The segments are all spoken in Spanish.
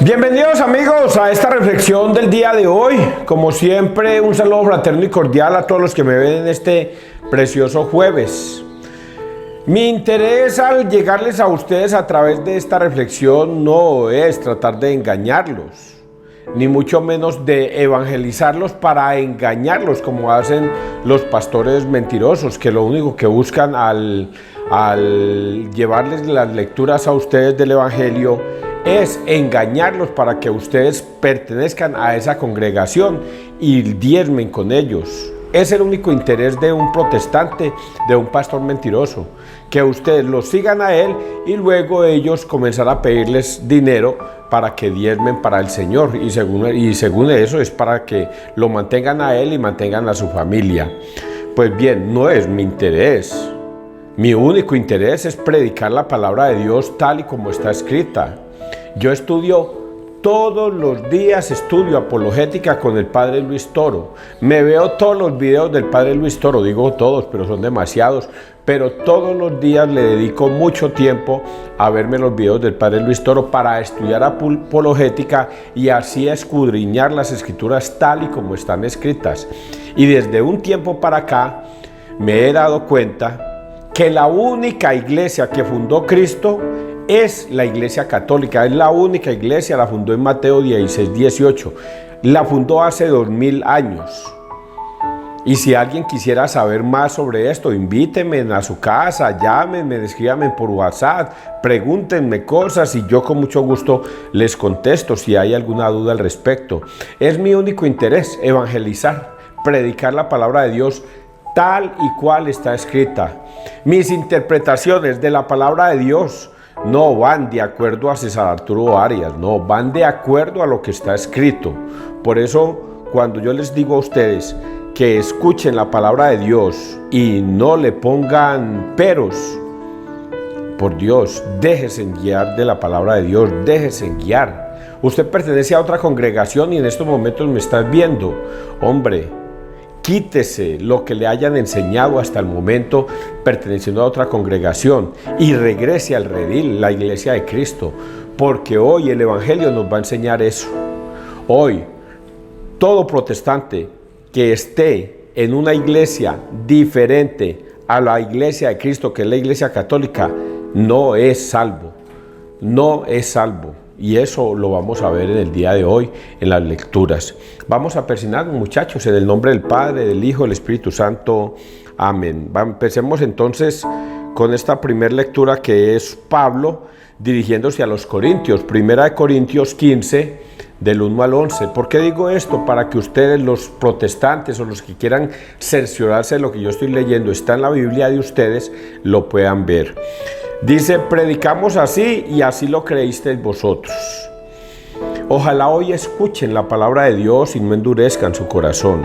Bienvenidos amigos a esta reflexión del día de hoy. Como siempre, un saludo fraterno y cordial a todos los que me ven en este precioso jueves. Mi interés al llegarles a ustedes a través de esta reflexión no es tratar de engañarlos, ni mucho menos de evangelizarlos para engañarlos como hacen los pastores mentirosos, que lo único que buscan al llevarles las lecturas a ustedes del Evangelio es engañarlos para que ustedes pertenezcan a esa congregación y diezmen con ellos. Es el único interés de un protestante, de un pastor mentiroso, que ustedes los sigan a él y luego ellos comenzarán a pedirles dinero para que diezmen para el Señor, y según eso es para que lo mantengan a él y mantengan a su familia. Pues bien, no es mi interés. Mi único interés es predicar la palabra de Dios tal y como está escrita. Yo todos los días estudio apologética con el Padre Luis Toro. Me veo todos los videos del Padre Luis Toro, digo todos, pero son demasiados. Pero todos los días le dedico mucho tiempo a verme los videos del Padre Luis Toro para estudiar apologética y así escudriñar las escrituras tal y como están escritas. Y desde un tiempo para acá me he dado cuenta que la única iglesia que fundó Cristo es la Iglesia Católica. Es la única iglesia, la fundó en Mateo 16, 18. La fundó hace 2000 años. Y si alguien quisiera saber más sobre esto, invítenme a su casa, llámenme, escríbanme por WhatsApp, pregúntenme cosas y yo con mucho gusto les contesto si hay alguna duda al respecto. Es mi único interés, evangelizar, predicar la palabra de Dios tal y cual está escrita. Mis interpretaciones de la palabra de Dios no van de acuerdo a César Arturo Arias, no, van de acuerdo a lo que está escrito. Por eso, cuando yo les digo a ustedes que escuchen la palabra de Dios y no le pongan peros, por Dios, déjese guiar de la palabra de Dios, déjese guiar. Usted pertenece a otra congregación y en estos momentos me estás viendo. Hombre, quítese lo que le hayan enseñado hasta el momento perteneciendo a otra congregación y regrese al redil, la iglesia de Cristo, porque hoy el Evangelio nos va a enseñar eso. Hoy, todo protestante que esté en una iglesia diferente a la iglesia de Cristo, que es la iglesia católica, no es salvo, no es salvo. Y eso lo vamos a ver en el día de hoy en las lecturas. Vamos a persignarnos, muchachos, en el nombre del Padre, del Hijo, del Espíritu Santo. Amén. Empecemos entonces con esta primera lectura que es Pablo dirigiéndose a los Corintios. Primera de Corintios 15, del 1 al 11. ¿Por qué digo esto? Para que ustedes, los protestantes o los que quieran cerciorarse de lo que yo estoy leyendo, está en la Biblia de ustedes, lo puedan ver. Dice, predicamos así y así lo creísteis vosotros. Ojalá hoy escuchen la palabra de Dios y no endurezcan su corazón.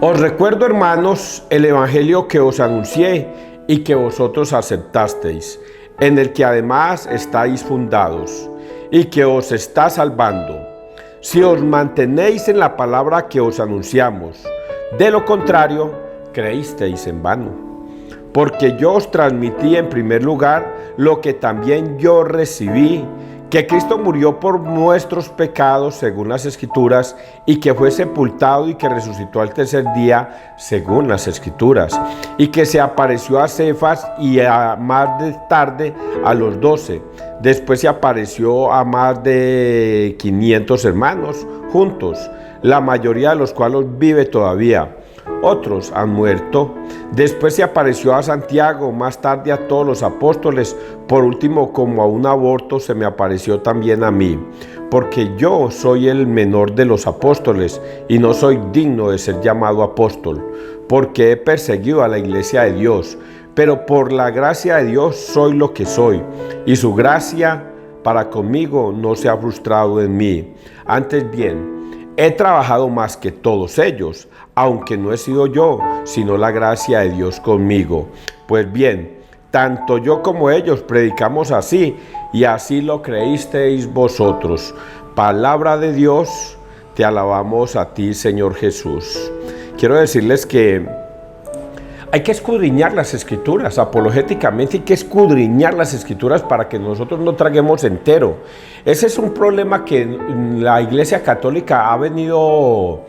Os recuerdo, hermanos, el evangelio que os anuncié y que vosotros aceptasteis, en el que además estáis fundados y que os está salvando, si os mantenéis en la palabra que os anunciamos. De lo contrario, creísteis en vano. Porque yo os transmití en primer lugar lo que también yo recibí, que Cristo murió por nuestros pecados según las Escrituras, y que fue sepultado y que resucitó al tercer día según las Escrituras, y que se apareció a Cefas y a más de tarde a los 12. Después se apareció a más de 500 hermanos juntos, la mayoría de los cuales vive todavía. Otros han muerto. Después se apareció a Santiago, más tarde a todos los apóstoles. Por último, como a un aborto, se me apareció también a mí, porque yo soy el menor de los apóstoles y no soy digno de ser llamado apóstol, porque he perseguido a la iglesia de Dios. Pero por la gracia de Dios soy lo que soy, y su gracia para conmigo no se ha frustrado en mí. Antes bien, he trabajado más que todos ellos, aunque no he sido yo, sino la gracia de Dios conmigo. Pues bien, tanto yo como ellos predicamos así, y así lo creísteis vosotros. Palabra de Dios, te alabamos a ti, Señor Jesús. Quiero decirles que hay que escudriñar las escrituras, apologéticamente hay que escudriñar las escrituras para que nosotros no traguemos entero. Ese es un problema que la Iglesia Católica ha venido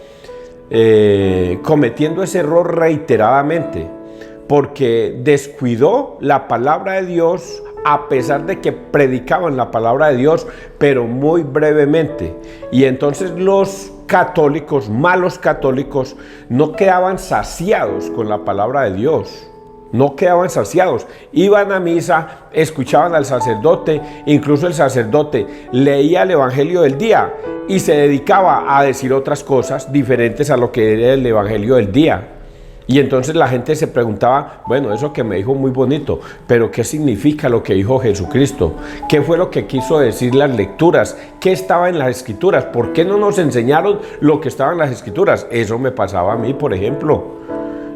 cometiendo ese error reiteradamente, porque descuidó la palabra de Dios a pesar de que predicaban la palabra de Dios, pero muy brevemente. Y entonces los católicos, malos católicos, no quedaban saciados con la palabra de Dios. No quedaban saciados. Iban a misa, escuchaban al sacerdote, incluso el sacerdote leía el evangelio del día y se dedicaba a decir otras cosas diferentes a lo que era el evangelio del día. Y entonces la gente se preguntaba, bueno, eso que me dijo muy bonito, pero ¿qué significa lo que dijo Jesucristo? ¿Qué fue lo que quiso decir las lecturas? ¿Qué estaba en las escrituras? ¿Por qué no nos enseñaron lo que estaba en las escrituras? Eso me pasaba a mí, por ejemplo.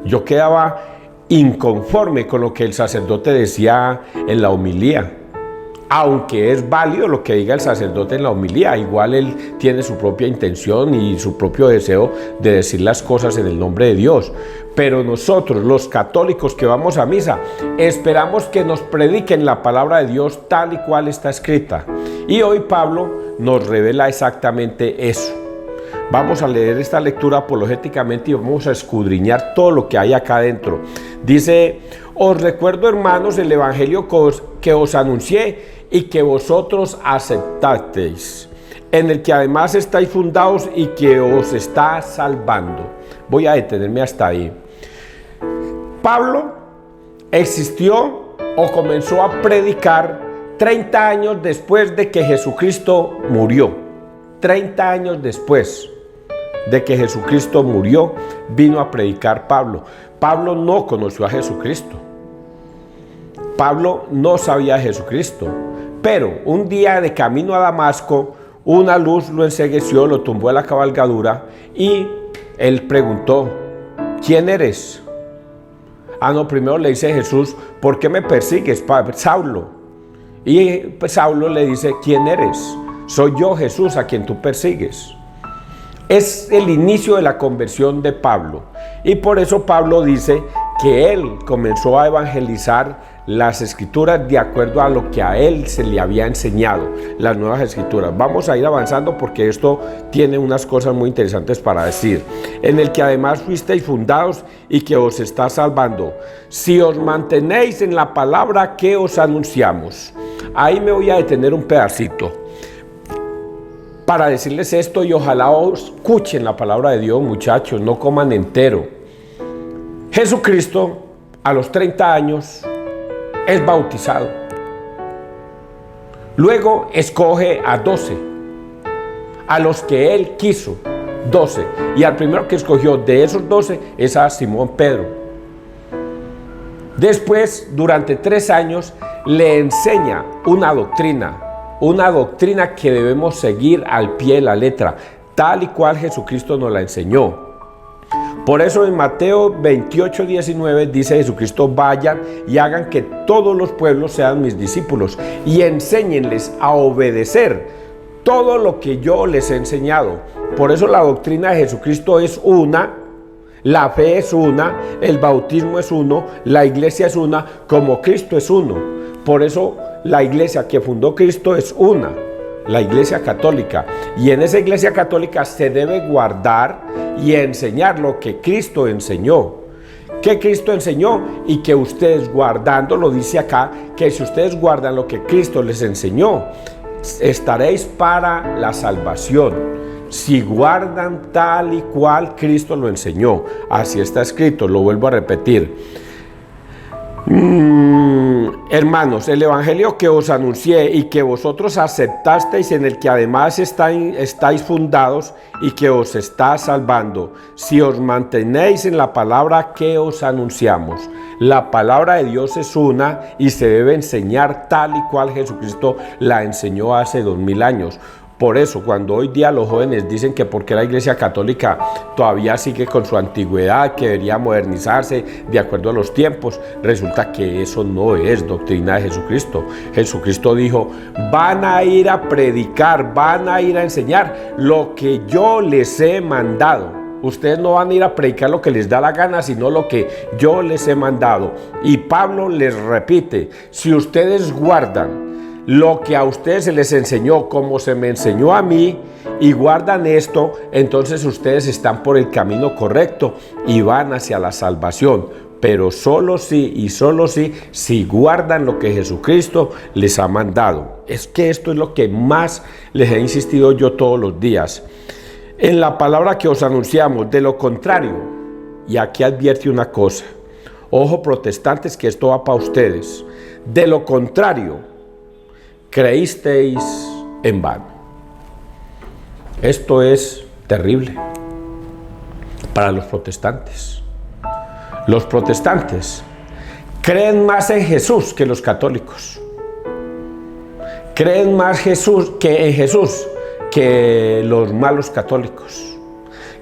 Yo quedaba inconforme con lo que el sacerdote decía en la homilía. Aunque es válido lo que diga el sacerdote en la homilía, igual él tiene su propia intención y su propio deseo de decir las cosas en el nombre de Dios. Pero nosotros, los católicos que vamos a misa, esperamos que nos prediquen la palabra de Dios tal y cual está escrita. Y hoy Pablo nos revela exactamente eso. Vamos a leer esta lectura apologéticamente y vamos a escudriñar todo lo que hay acá adentro. Dice: os recuerdo, hermanos, el evangelio que os anuncié y que vosotros aceptasteis, en el que además estáis fundados y que os está salvando. Voy a detenerme hasta ahí. Pablo existió o comenzó a predicar 30 años después de que Jesucristo murió. 30 años después de que Jesucristo murió, vino a predicar Pablo. Pablo no conoció a Jesucristo. Pablo no sabía de Jesucristo. Pero un día de camino a Damasco, una luz lo encegueció, lo tumbó de la cabalgadura y él preguntó: ¿quién eres? No, primero le dice Jesús: ¿por qué me persigues, Saulo? Y Saulo le dice: ¿quién eres? Soy yo, Jesús, a quien tú persigues. Es el inicio de la conversión de Pablo. Y por eso Pablo dice que él comenzó a evangelizar las escrituras de acuerdo a lo que a él se le había enseñado, las nuevas escrituras. Vamos a ir avanzando porque esto tiene unas cosas muy interesantes para decir. En el que además fuisteis fundados y que os está salvando, si os mantenéis en la palabra que os anunciamos. Ahí me voy a detener un pedacito para decirles esto y ojalá escuchen la palabra de Dios, muchachos, no coman entero. Jesucristo a los 30 años es bautizado. Luego escoge a 12, a los que él quiso, 12. Y al primero que escogió de esos 12 es a Simón Pedro. Después, durante 3 años, le enseña una doctrina que debemos seguir al pie de la letra, tal y cual Jesucristo nos la enseñó. Por eso en Mateo 28:19 dice Jesucristo: vayan y hagan que todos los pueblos sean mis discípulos y enséñenles a obedecer todo lo que yo les he enseñado. Por eso la doctrina de Jesucristo es una, la fe es una, el bautismo es uno, la iglesia es una, como Cristo es uno. Por eso la iglesia que fundó Cristo es una, la iglesia católica. Y en esa iglesia católica se debe guardar y enseñar lo que Cristo enseñó. ¿Qué Cristo enseñó? Y que ustedes guardando, lo dice acá, que si ustedes guardan lo que Cristo les enseñó, estaréis para la salvación. Si guardan tal y cual Cristo lo enseñó. Así está escrito, lo vuelvo a repetir. Hermanos, el evangelio que os anuncié y que vosotros aceptasteis, en el que además estáis fundados y que os está salvando, si os mantenéis en la palabra que os anunciamos. La palabra de Dios es una y se debe enseñar tal y cual Jesucristo la enseñó hace 2000 años. Por eso, cuando hoy día los jóvenes dicen que porque la Iglesia Católica todavía sigue con su antigüedad, que debería modernizarse de acuerdo a los tiempos, resulta que eso no es doctrina de Jesucristo. Jesucristo dijo: van a ir a predicar, van a ir a enseñar lo que yo les he mandado. Ustedes no van a ir a predicar lo que les da la gana, sino lo que yo les he mandado. Y Pablo les repite, si ustedes guardan lo que a ustedes se les enseñó, como se me enseñó a mí, y guardan esto, entonces ustedes están por el camino correcto y van hacia la salvación. Pero solo sí y solo sí, si guardan lo que Jesucristo les ha mandado. Es que esto es lo que más les he insistido yo todos los días. En la palabra que os anunciamos, de lo contrario, y aquí advierte una cosa, ojo protestantes que esto va para ustedes, de lo contrario, creísteis en vano. Esto es terrible para los protestantes. Los protestantes creen más en Jesús que los católicos. Creen más en Jesús que los malos católicos.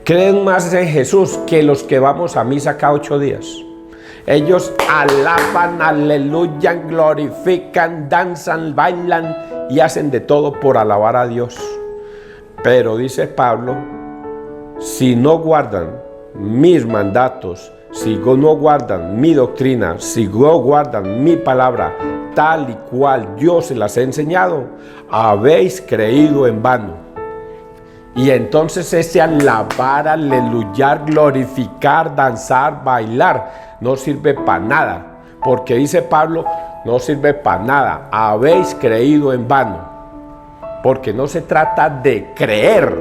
Creen más en Jesús que los que vamos a misa cada 8 días. Ellos alaban, aleluyan, glorifican, danzan, bailan y hacen de todo por alabar a Dios. Pero dice Pablo, si no guardan mis mandatos, si no guardan mi doctrina, si no guardan mi palabra, tal y cual yo se las he enseñado, habéis creído en vano. Y entonces ese alabar, aleluyar, glorificar, danzar, bailar, no sirve para nada. Porque dice Pablo, no sirve para nada. Habéis creído en vano. Porque no se trata de creer.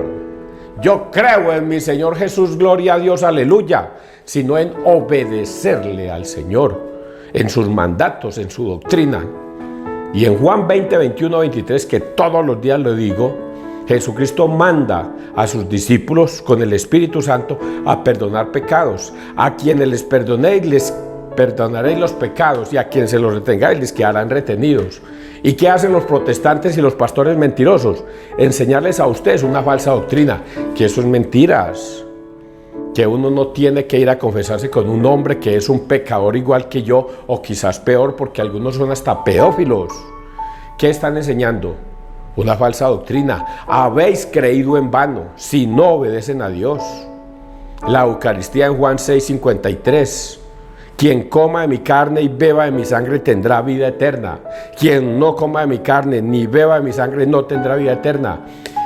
Yo creo en mi Señor Jesús, gloria a Dios, aleluya. Sino en obedecerle al Señor, en sus mandatos, en su doctrina. Y en Juan 20, 21, 23, que todos los días lo digo, Jesucristo manda a sus discípulos con el Espíritu Santo a perdonar pecados. A quienes les perdonéis, les perdonaréis los pecados, y a quienes se los retengáis, les quedarán retenidos. ¿Y qué hacen los protestantes y los pastores mentirosos? Enseñarles a ustedes una falsa doctrina, que eso es mentiras. Que uno no tiene que ir a confesarse con un hombre que es un pecador igual que yo, o quizás peor, porque algunos son hasta pedófilos. ¿Qué están enseñando? Una falsa doctrina. Habéis creído en vano si no obedecen a Dios. La Eucaristía en Juan 6:53. Quien coma de mi carne y beba de mi sangre tendrá vida eterna. Quien no coma de mi carne ni beba de mi sangre no tendrá vida eterna.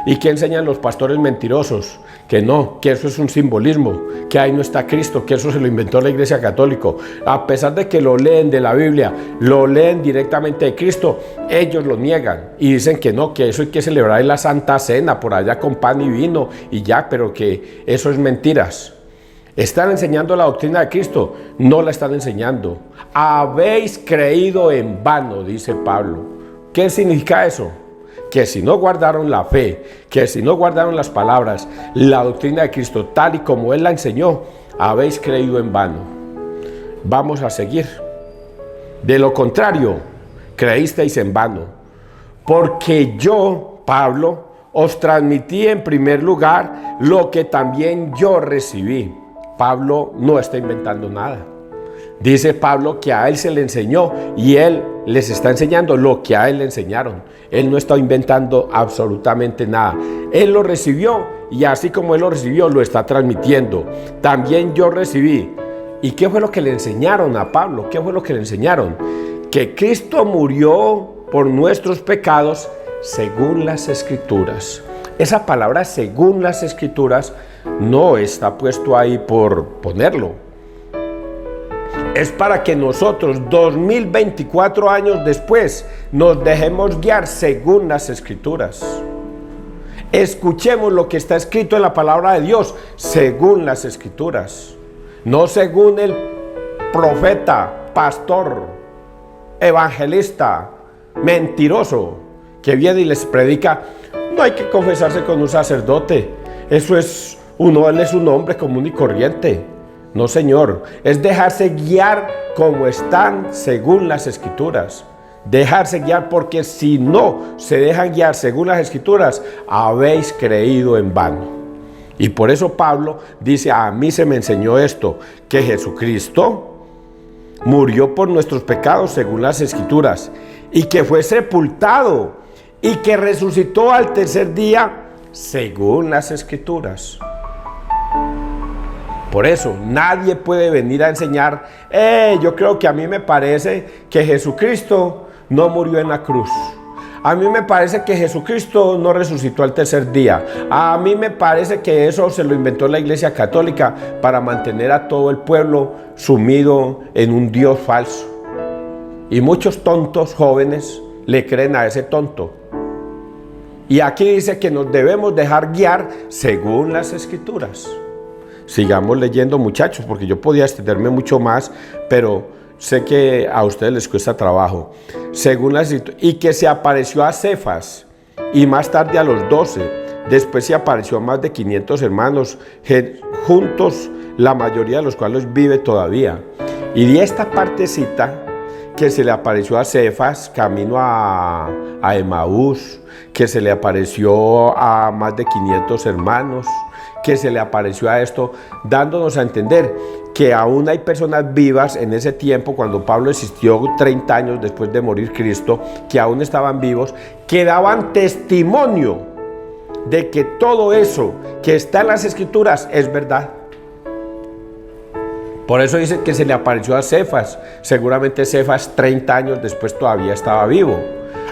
¿Y qué enseñan los pastores mentirosos? Que no, que eso es un simbolismo, que ahí no está Cristo, que eso se lo inventó la Iglesia Católica. A pesar de que lo leen de la Biblia, lo leen directamente de Cristo, ellos lo niegan y dicen que no, que eso hay que celebrar en la Santa Cena, por allá con pan y vino y ya, pero que eso es mentiras. ¿Están enseñando la doctrina de Cristo? No la están enseñando. Habéis creído en vano, dice Pablo. ¿Qué significa eso? Que si no guardaron la fe, que si no guardaron las palabras, la doctrina de Cristo tal y como Él la enseñó, habéis creído en vano. Vamos a seguir. De lo contrario, creísteis en vano. Porque yo, Pablo, os transmití en primer lugar lo que también yo recibí. Pablo no está inventando nada. Dice Pablo que a él se le enseñó y él les está enseñando lo que a él le enseñaron. Él no está inventando absolutamente nada. Él lo recibió y así como él lo recibió, lo está transmitiendo. También yo recibí. ¿Y qué fue lo que le enseñaron a Pablo? ¿Qué fue lo que le enseñaron? Que Cristo murió por nuestros pecados según las Escrituras. Esa palabra según las Escrituras no está puesto ahí por ponerlo. Es para que nosotros, 2024 años después, nos dejemos guiar según las Escrituras. Escuchemos lo que está escrito en la palabra de Dios según las Escrituras. No según el profeta, pastor, evangelista, mentiroso, que viene y les predica, no hay que confesarse con un sacerdote. Eso es él es un hombre común y corriente. No, señor, es dejarse guiar como están según las Escrituras. Dejarse guiar, porque si no se dejan guiar según las Escrituras, habéis creído en vano. Y por eso Pablo dice, a mí se me enseñó esto, que Jesucristo murió por nuestros pecados según las Escrituras, y que fue sepultado, y que resucitó al tercer día según las Escrituras. Por eso, nadie puede venir a enseñar, yo creo que a mí me parece que Jesucristo no murió en la cruz. A mí me parece que Jesucristo no resucitó al tercer día. A mí me parece que eso se lo inventó la Iglesia Católica para mantener a todo el pueblo sumido en un Dios falso. Y muchos tontos jóvenes le creen a ese tonto. Y aquí dice que nos debemos dejar guiar según las Escrituras. Sigamos leyendo, muchachos, porque yo podía extenderme mucho más, pero sé que a ustedes les cuesta trabajo. Según las Escrituras, y que se apareció a Cefas y más tarde a los 12. Después se apareció a más de 500 hermanos, juntos, la mayoría de los cuales vive todavía. Y de esta partecita que se le apareció a Cefas, camino a Emaús, que se le apareció a más de 500 hermanos, que se le apareció a esto, dándonos a entender que aún hay personas vivas en ese tiempo, cuando Pablo existió 30 años después de morir Cristo, que aún estaban vivos, que daban testimonio de que todo eso que está en las Escrituras es verdad. Por eso dice que se le apareció a Cefas. Seguramente Cefas 30 años después todavía estaba vivo.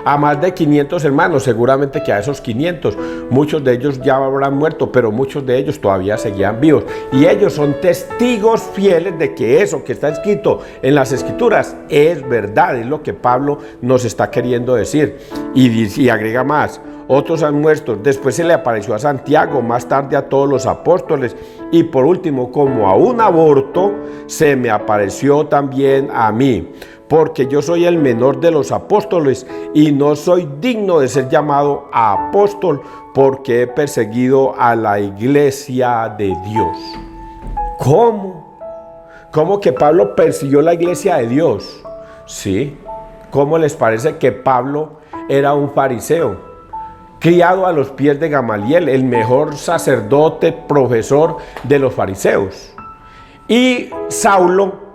A más de 500 hermanos, seguramente que a esos 500, muchos de ellos ya habrán muerto, pero muchos de ellos todavía seguían vivos. Y ellos son testigos fieles de que eso que está escrito en las Escrituras es verdad, es lo que Pablo nos está queriendo decir. Y agrega más, otros han muerto. Después se le apareció a Santiago, más tarde a todos los apóstoles. Y por último, como a un aborto, se me apareció también a mí. Porque yo soy el menor de los apóstoles y no soy digno de ser llamado apóstol, porque he perseguido a la iglesia de Dios. ¿Cómo? ¿Cómo que Pablo persiguió la iglesia de Dios? Sí. ¿Cómo les parece que Pablo era un fariseo, criado a los pies de Gamaliel, el mejor sacerdote, profesor de los fariseos? Y Saulo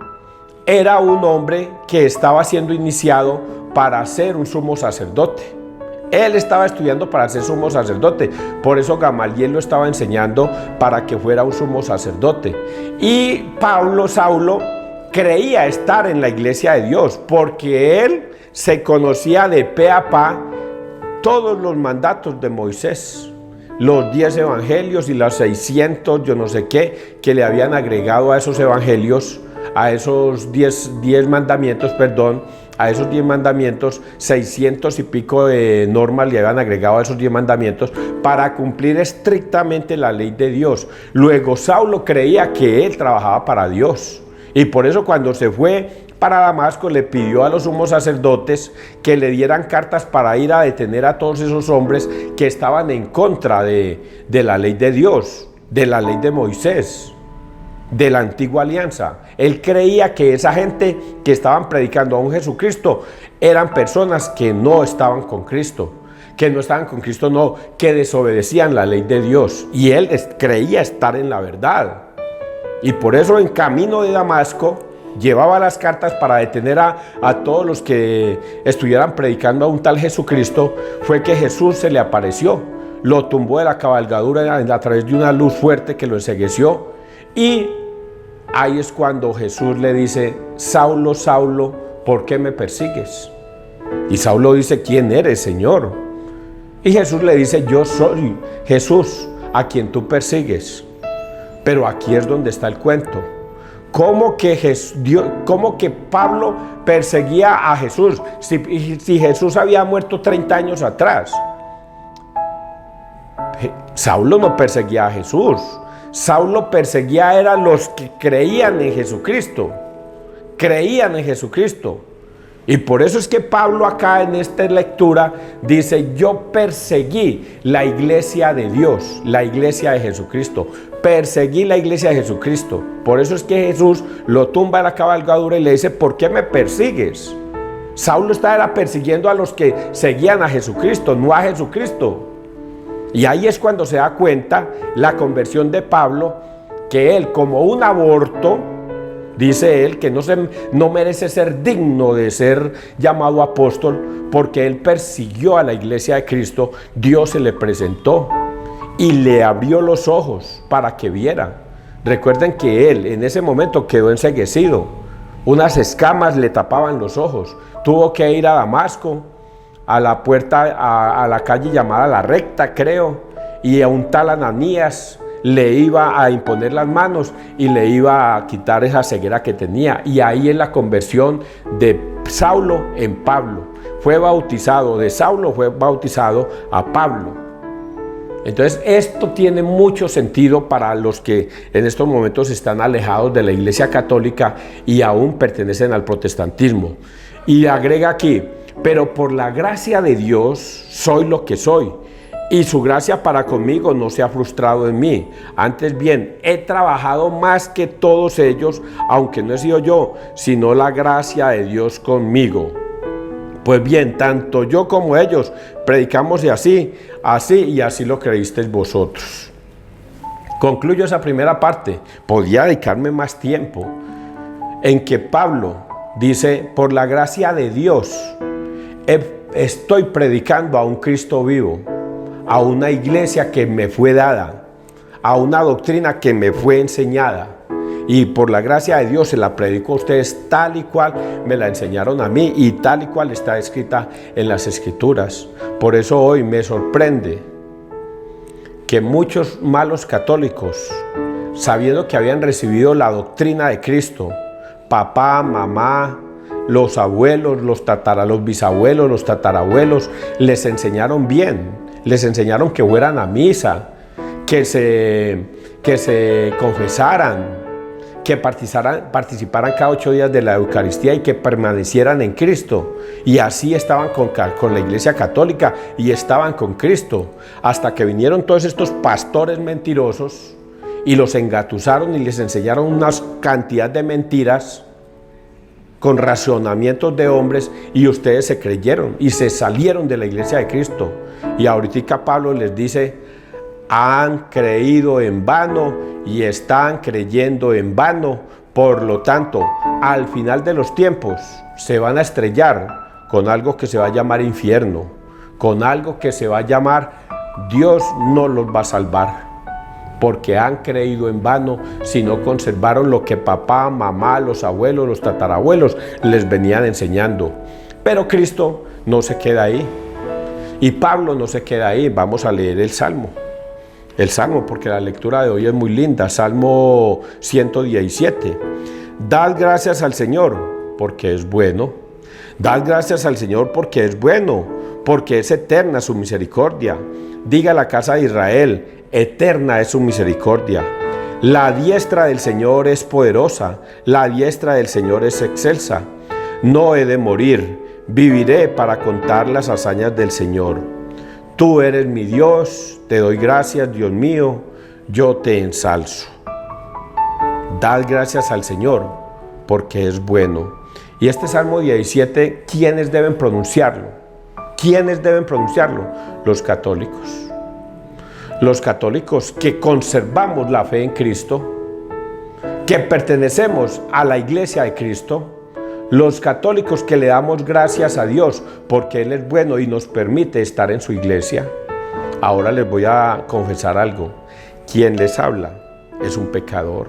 era un hombre que estaba siendo iniciado para ser un sumo sacerdote. Él estaba estudiando para ser sumo sacerdote. Por eso Gamaliel lo estaba enseñando para que fuera un sumo sacerdote. Y Saulo, creía estar en la iglesia de Dios, porque él se conocía de pe a pa todos los mandatos de Moisés. Los 10 evangelios y los 600, yo no sé qué, que le habían agregado a esos evangelios, a esos 10 mandamientos, a esos 10 mandamientos, 600 y pico de normas le habían agregado a esos 10 mandamientos para cumplir estrictamente la ley de Dios. Luego Saulo creía que él trabajaba para Dios, y por eso cuando se fue para Damasco le pidió a los sumos sacerdotes que le dieran cartas para ir a detener a todos esos hombres que estaban en contra de la ley de Dios, de la ley de Moisés, de la antigua alianza. Él creía que esa gente que estaban predicando a un Jesucristo eran personas que no estaban con Cristo, que desobedecían la ley de Dios, y él creía estar en la verdad. Y por eso en camino de Damasco llevaba las cartas para detener a todos los que estuvieran predicando a un tal Jesucristo. Fue que Jesús se le apareció, lo tumbó de la cabalgadura a través de una luz fuerte que lo encegueció. Y ahí es cuando Jesús le dice: Saulo, Saulo, ¿por qué me persigues? Y Saulo dice: ¿quién eres, Señor? Y Jesús le dice: yo soy Jesús, a quien tú persigues. Pero aquí es donde está el cuento. ¿Cómo que Pablo perseguía a Jesús si Jesús había muerto 30 años atrás? Saulo no perseguía a Jesús. Saulo perseguía a los que creían en Jesucristo. Creían en Jesucristo. Y por eso es que Pablo acá en esta lectura dice: yo perseguí la iglesia de Dios, la iglesia de Jesucristo. Perseguí la iglesia de Jesucristo. Por eso es que Jesús lo tumba en la cabalgadura y le dice: ¿por qué me persigues? Saulo estaba persiguiendo a los que seguían a Jesucristo, no a Jesucristo. Y ahí es cuando se da cuenta la conversión de Pablo, que él, como un aborto, dice él que no merece ser digno de ser llamado apóstol, porque él persiguió a la iglesia de Cristo. Dios se le presentó y le abrió los ojos para que viera. Recuerden que él en ese momento quedó enceguecido. Unas escamas le tapaban los ojos. Tuvo que ir a Damasco, a la puerta, a la calle llamada La Recta, creo, y a un tal Ananías le iba a imponer las manos y le iba a quitar esa ceguera que tenía. Y ahí es la conversión de Saulo en Pablo. Fue bautizado, de Saulo fue bautizado a Pablo. Entonces esto tiene mucho sentido para los que en estos momentos están alejados de la Iglesia Católica y aún pertenecen al protestantismo. Y agrega aquí, pero por la gracia de Dios soy lo que soy, y su gracia para conmigo no se ha frustrado en mí. Antes bien, he trabajado más que todos ellos, aunque no he sido yo, sino la gracia de Dios conmigo. Pues bien, tanto yo como ellos predicamos y así lo creísteis vosotros. Concluyo esa primera parte. Podía dedicarme más tiempo en que Pablo dice, por la gracia de Dios, estoy predicando a un Cristo vivo, a una iglesia que me fue dada, a una doctrina que me fue enseñada. Y por la gracia de Dios se la predico a ustedes tal y cual me la enseñaron a mí y tal y cual está escrita en las Escrituras. Por eso hoy me sorprende que muchos malos católicos, sabiendo que habían recibido la doctrina de Cristo, papá, mamá, los abuelos, los bisabuelos, los tatarabuelos, les enseñaron bien, les enseñaron que fueran a misa, que se confesaran, que participaran cada 8 días de la Eucaristía y que permanecieran en Cristo. Y así estaban con la Iglesia Católica y estaban con Cristo, hasta que vinieron todos estos pastores mentirosos y los engatusaron y les enseñaron una cantidad de mentiras con razonamientos de hombres, y ustedes se creyeron y se salieron de la Iglesia de Cristo. Y ahorita Pablo les dice, han creído en vano y están creyendo en vano. Por lo tanto, al final de los tiempos se van a estrellar con algo que se va a llamar infierno, con algo que se va a llamar Dios no los va a salvar, porque han creído en vano si no conservaron lo que papá, mamá, los abuelos, los tatarabuelos les venían enseñando. Pero Cristo no se queda ahí y Pablo no se queda ahí. Vamos a leer el Salmo, porque la lectura de hoy es muy linda. Salmo 117. Dad gracias al Señor porque es bueno. Dad gracias al Señor porque es bueno, porque es eterna su misericordia. Diga la casa de Israel, eterna es su misericordia. La diestra del Señor es poderosa, la diestra del Señor es excelsa. No he de morir, viviré para contar las hazañas del Señor. Tú eres mi Dios, te doy gracias, Dios mío, yo te ensalzo. Dad gracias al Señor, porque es bueno. Y este Salmo 17, ¿quiénes deben pronunciarlo? ¿Quiénes deben pronunciarlo? Los católicos. Los católicos que conservamos la fe en Cristo, que pertenecemos a la Iglesia de Cristo, los católicos que le damos gracias a Dios porque Él es bueno y nos permite estar en su iglesia. Ahora les voy a confesar algo. Quien les habla es un pecador.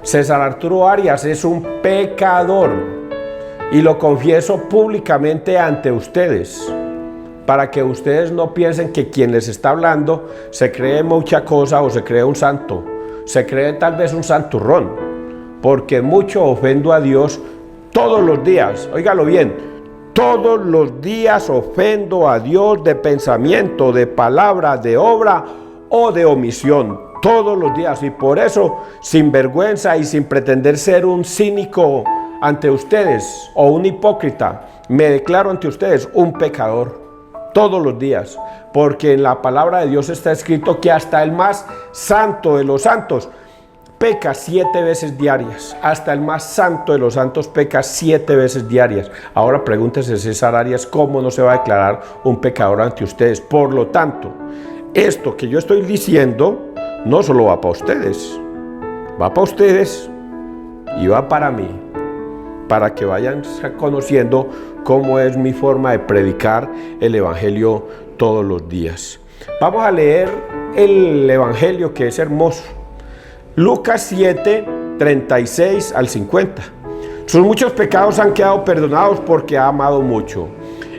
César Arturo Arias es un pecador y lo confieso públicamente ante ustedes, para que ustedes no piensen que quien les está hablando se cree mucha cosa o se cree un santo, se cree tal vez un santurrón, porque mucho ofendo a Dios todos los días. Óigalo bien, todos los días ofendo a Dios de pensamiento, de palabra, de obra o de omisión, todos los días. Y por eso, sin vergüenza y sin pretender ser un cínico ante ustedes o un hipócrita, me declaro ante ustedes un pecador todos los días, porque en la palabra de Dios está escrito que hasta el más santo de los santos peca 7 veces diarias. Hasta el más santo de los santos peca 7 veces diarias. Ahora pregúntese, César Arias, ¿cómo no se va a declarar un pecador ante ustedes? Por lo tanto, esto que yo estoy diciendo no solo va para ustedes, va para ustedes y va para mí, para que vayan conociendo cómo es mi forma de predicar el Evangelio todos los días. Vamos a leer el Evangelio, que es hermoso. Lucas 7, 36 al 50. Sus muchos pecados han quedado perdonados porque ha amado mucho.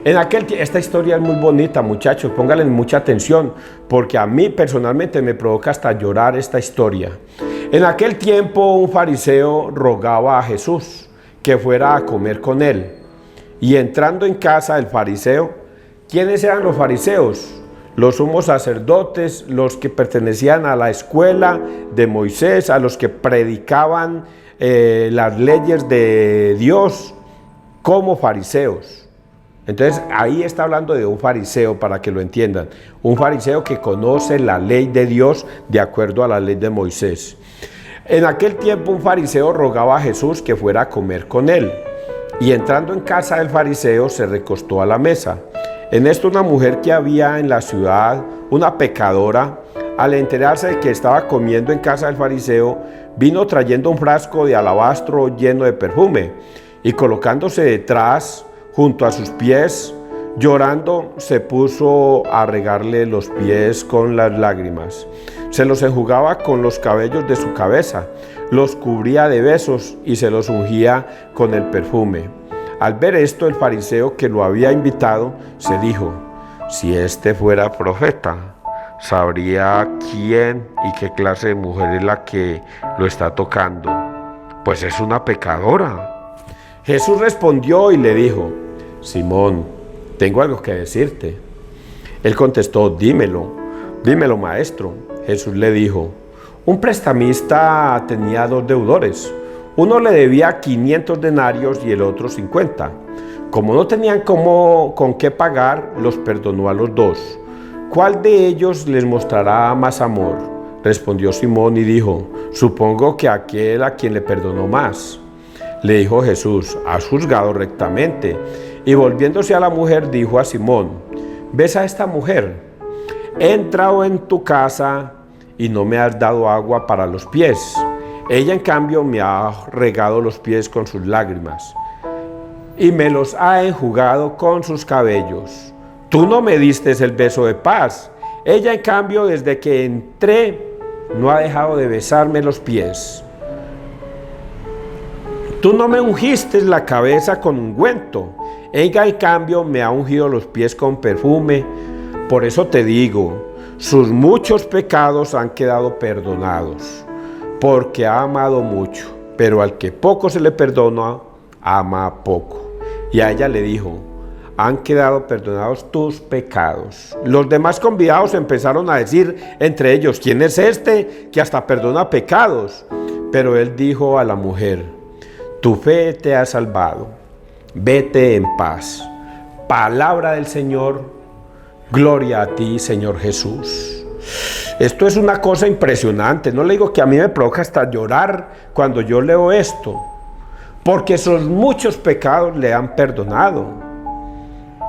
Esta historia es muy bonita, muchachos, pónganle mucha atención, porque a mí personalmente me provoca hasta llorar esta historia. En aquel tiempo un fariseo rogaba a Jesús que fuera a comer con él. Y entrando en casa del fariseo, ¿quiénes eran los fariseos? Los sumos sacerdotes, los que pertenecían a la escuela de Moisés, a los que predicaban las leyes de Dios como fariseos. Entonces ahí está hablando de un fariseo, para que lo entiendan, un fariseo que conoce la ley de Dios de acuerdo a la ley de Moisés. En aquel tiempo un fariseo rogaba a Jesús que fuera a comer con él, y entrando en casa del fariseo se recostó a la mesa. En esto una mujer que había en la ciudad, una pecadora, al enterarse de que estaba comiendo en casa del fariseo, vino trayendo un frasco de alabastro lleno de perfume, y colocándose detrás, junto a sus pies, llorando, se puso a regarle los pies con las lágrimas. Se los enjugaba con los cabellos de su cabeza, los cubría de besos y se los ungía con el perfume. Al ver esto, el fariseo que lo había invitado se dijo: si este fuera profeta, sabría quién y qué clase de mujer es la que lo está tocando, pues es una pecadora. Jesús respondió y le dijo: Simón, tengo algo que decirte. Él contestó: dímelo, maestro. Jesús le dijo: un prestamista tenía 2 deudores. Uno le debía 500 denarios y el otro 50. Como no tenían con qué pagar, los perdonó a los 2. ¿Cuál de ellos les mostrará más amor? Respondió Simón y dijo: supongo que aquel a quien le perdonó más. Le dijo Jesús: has juzgado rectamente. Y volviéndose a la mujer, dijo a Simón: ¿ves a esta mujer? He entrado en tu casa y no me has dado agua para los pies. Ella, en cambio, me ha regado los pies con sus lágrimas y me los ha enjugado con sus cabellos. Tú no me diste el beso de paz. Ella, en cambio, desde que entré, no ha dejado de besarme los pies. Tú no me ungiste la cabeza con ungüento. Ella, en cambio, me ha ungido los pies con perfume. Por eso te digo, sus muchos pecados han quedado perdonados, porque ha amado mucho. Pero al que poco se le perdona, ama poco. Y a ella le dijo: han quedado perdonados tus pecados. Los demás convidados empezaron a decir entre ellos: ¿quién es este que hasta perdona pecados? Pero él dijo a la mujer: tu fe te ha salvado, vete en paz. Palabra del Señor, gloria a ti, Señor Jesús. Esto es una cosa impresionante. No le digo que a mí me provoca hasta llorar cuando yo leo esto, porque sus muchos pecados le han perdonado.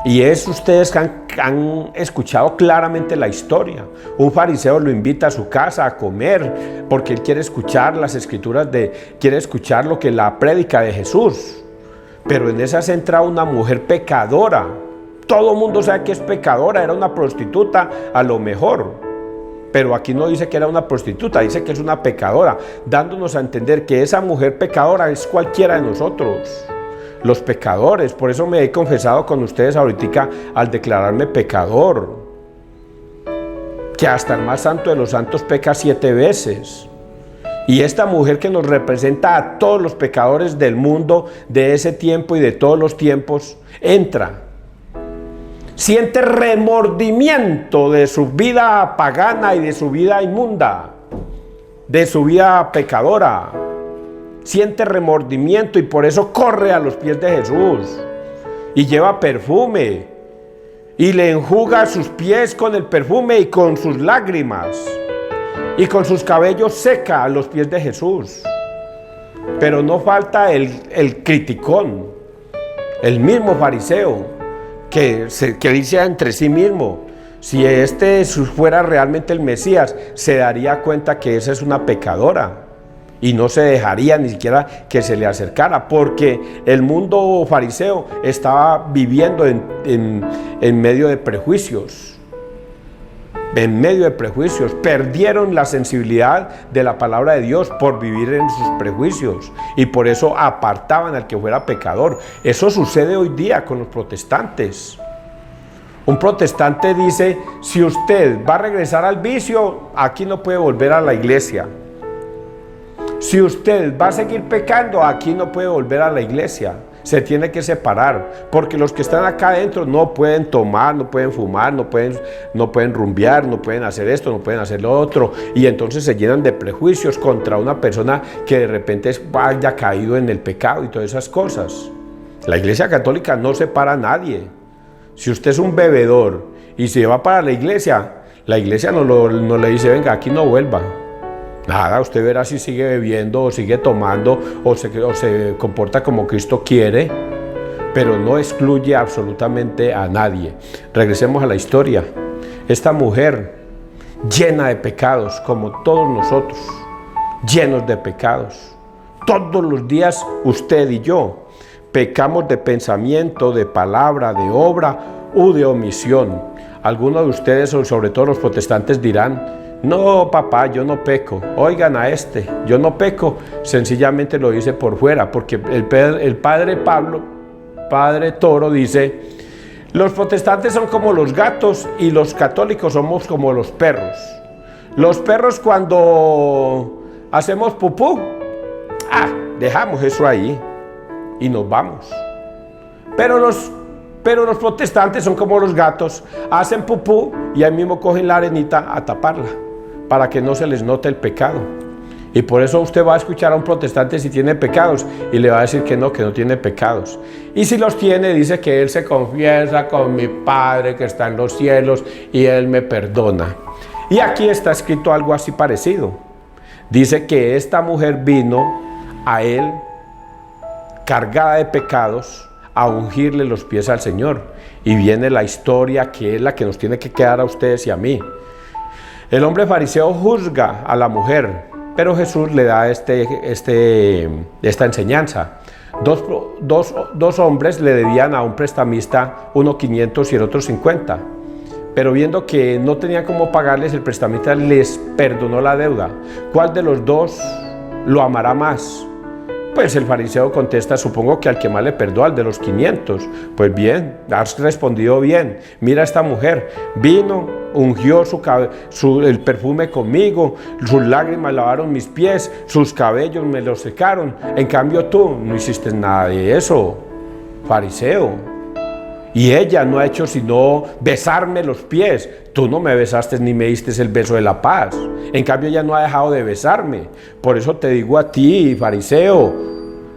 Y es ustedes que han escuchado claramente la historia. Un fariseo lo invita a su casa a comer porque él quiere escuchar las escrituras, quiere escuchar lo que la prédica de Jesús. Pero en esas entra una mujer pecadora. Todo el mundo sabe que es pecadora, era una prostituta a lo mejor. Pero aquí no dice que era una prostituta, dice que es una pecadora, dándonos a entender que esa mujer pecadora es cualquiera de nosotros. Los pecadores. Por eso me he confesado con ustedes ahorita al declararme pecador, que hasta el más santo de los santos peca 7 veces. Y esta mujer que nos representa a todos los pecadores del mundo, de ese tiempo y de todos los tiempos, entra, siente remordimiento de su vida pagana y de su vida inmunda, de su vida pecadora. Siente remordimiento y por eso corre a los pies de Jesús y lleva perfume y le enjuga sus pies con el perfume y con sus lágrimas y con sus cabellos seca a los pies de Jesús. Pero no falta el criticón, el mismo fariseo que dice entre sí mismo: si este fuera realmente el Mesías, se daría cuenta que esa es una pecadora. Y no se dejaría ni siquiera que se le acercara, porque el mundo fariseo estaba viviendo en medio de prejuicios, en medio de prejuicios, perdieron la sensibilidad de la palabra de Dios por vivir en sus prejuicios y por eso apartaban al que fuera pecador. Eso sucede hoy día con los protestantes. Un protestante dice: si usted va a regresar al vicio, aquí no puede volver a la iglesia. Si usted va a seguir pecando, aquí no puede volver a la iglesia. Se tiene que separar, porque los que están acá adentro no pueden tomar, no pueden fumar, no pueden rumbear, no pueden hacer esto, no pueden hacer lo otro, y entonces se llenan de prejuicios contra una persona que de repente haya caído en el pecado y todas esas cosas. La Iglesia Católica no separa a nadie. Si usted es un bebedor y se va para la iglesia no le dice: venga, aquí no vuelva. Nada, usted verá si sigue bebiendo o sigue tomando o se comporta como Cristo quiere, pero no excluye absolutamente a nadie. Regresemos a la historia. Esta mujer, llena de pecados, como todos nosotros, llenos de pecados. Todos los días usted y yo pecamos de pensamiento, de palabra, de obra u de omisión. Algunos de ustedes, sobre todo los protestantes, dirán: no, papá, yo no peco. Oigan a este, yo no peco. Sencillamente lo dice por fuera, porque el padre Pablo, padre Toro, dice: los protestantes son como los gatos y los católicos somos como los perros. Los perros, cuando hacemos pupú, dejamos eso ahí y nos vamos. Pero los protestantes son como los gatos, hacen pupú y ahí mismo cogen la arenita a taparla, para que no se les note el pecado. Y por eso usted va a escuchar a un protestante si tiene pecados y le va a decir que no tiene pecados. Y si los tiene, dice que él se confiesa con mi Padre que está en los cielos y él me perdona. Y aquí está escrito algo así parecido. Dice que esta mujer vino a él cargada de pecados a ungirle los pies al Señor. Y viene la historia que es la que nos tiene que quedar a ustedes y a mí. El hombre fariseo juzga a la mujer, pero Jesús le da esta enseñanza. Dos hombres le debían a un prestamista, uno 500 y el otro 50. Pero viendo que no tenían cómo pagarles, el prestamista les perdonó la deuda. ¿Cuál de los dos lo amará más? Pues el fariseo contesta: supongo que al que más le perdonó, al de los 500. Pues bien, has respondido bien. Mira, esta mujer vino, ungió el perfume conmigo, sus lágrimas lavaron mis pies, sus cabellos me los secaron. En cambio tú no hiciste nada de eso, fariseo. Y ella no ha hecho sino besarme los pies. Tú no me besaste ni me diste el beso de la paz. En cambio ella no ha dejado de besarme. Por eso te digo a ti, fariseo,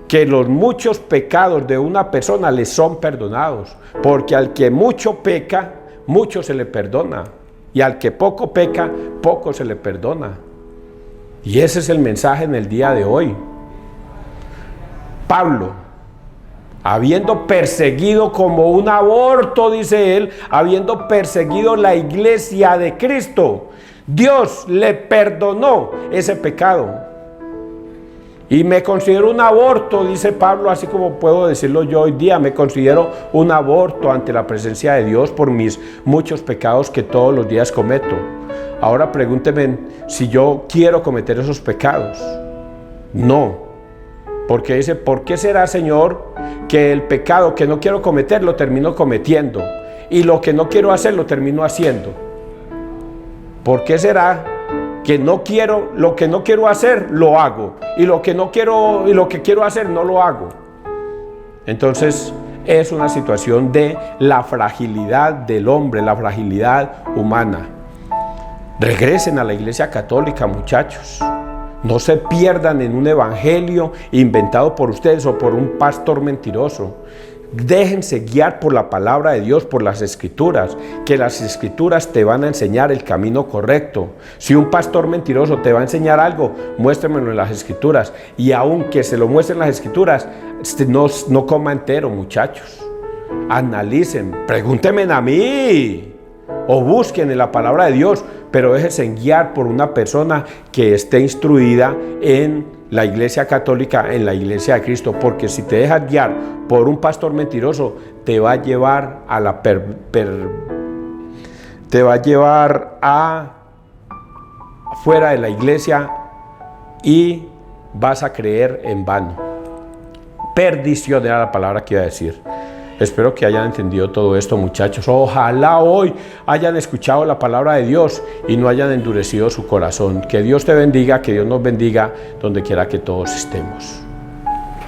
que los muchos pecados de una persona le son perdonados. Porque al que mucho peca, mucho se le perdona. Y al que poco peca, poco se le perdona. Y ese es el mensaje en el día de hoy. Pablo, habiendo perseguido como un aborto, dice él, habiendo perseguido la iglesia de Cristo, Dios le perdonó ese pecado. Y me considero un aborto, dice Pablo, así como puedo decirlo yo hoy día. Me considero un aborto ante la presencia de Dios por mis muchos pecados que todos los días cometo. Ahora pregúnteme si yo quiero cometer esos pecados. No. Porque dice: ¿por qué será, Señor, que el pecado que no quiero cometer lo termino cometiendo? Y lo que no quiero hacer lo termino haciendo. ¿Por qué será que lo que no quiero hacer lo hago? Y lo que quiero hacer no lo hago. Entonces es una situación de la fragilidad del hombre, la fragilidad humana. Regresen a la Iglesia Católica, muchachos. No se pierdan en un evangelio inventado por ustedes o por un pastor mentiroso. Déjense guiar por la palabra de Dios, por las escrituras, que las escrituras te van a enseñar el camino correcto. Si un pastor mentiroso te va a enseñar algo, muéstremelo en las escrituras. Y aunque se lo muestren las escrituras, no coma entero, muchachos. Analicen, pregúntenme a mí o busquen en la palabra de Dios, pero déjense guiar por una persona que esté instruida en la Iglesia Católica, en la Iglesia de Cristo, porque si te dejas guiar por un pastor mentiroso, te va a llevar a te va a llevar fuera de la iglesia y vas a creer en vano. Perdición era la palabra que iba a decir. Espero que hayan entendido todo esto, muchachos. Ojalá hoy hayan escuchado la palabra de Dios y no hayan endurecido su corazón. Que Dios te bendiga, que Dios nos bendiga donde quiera que todos estemos.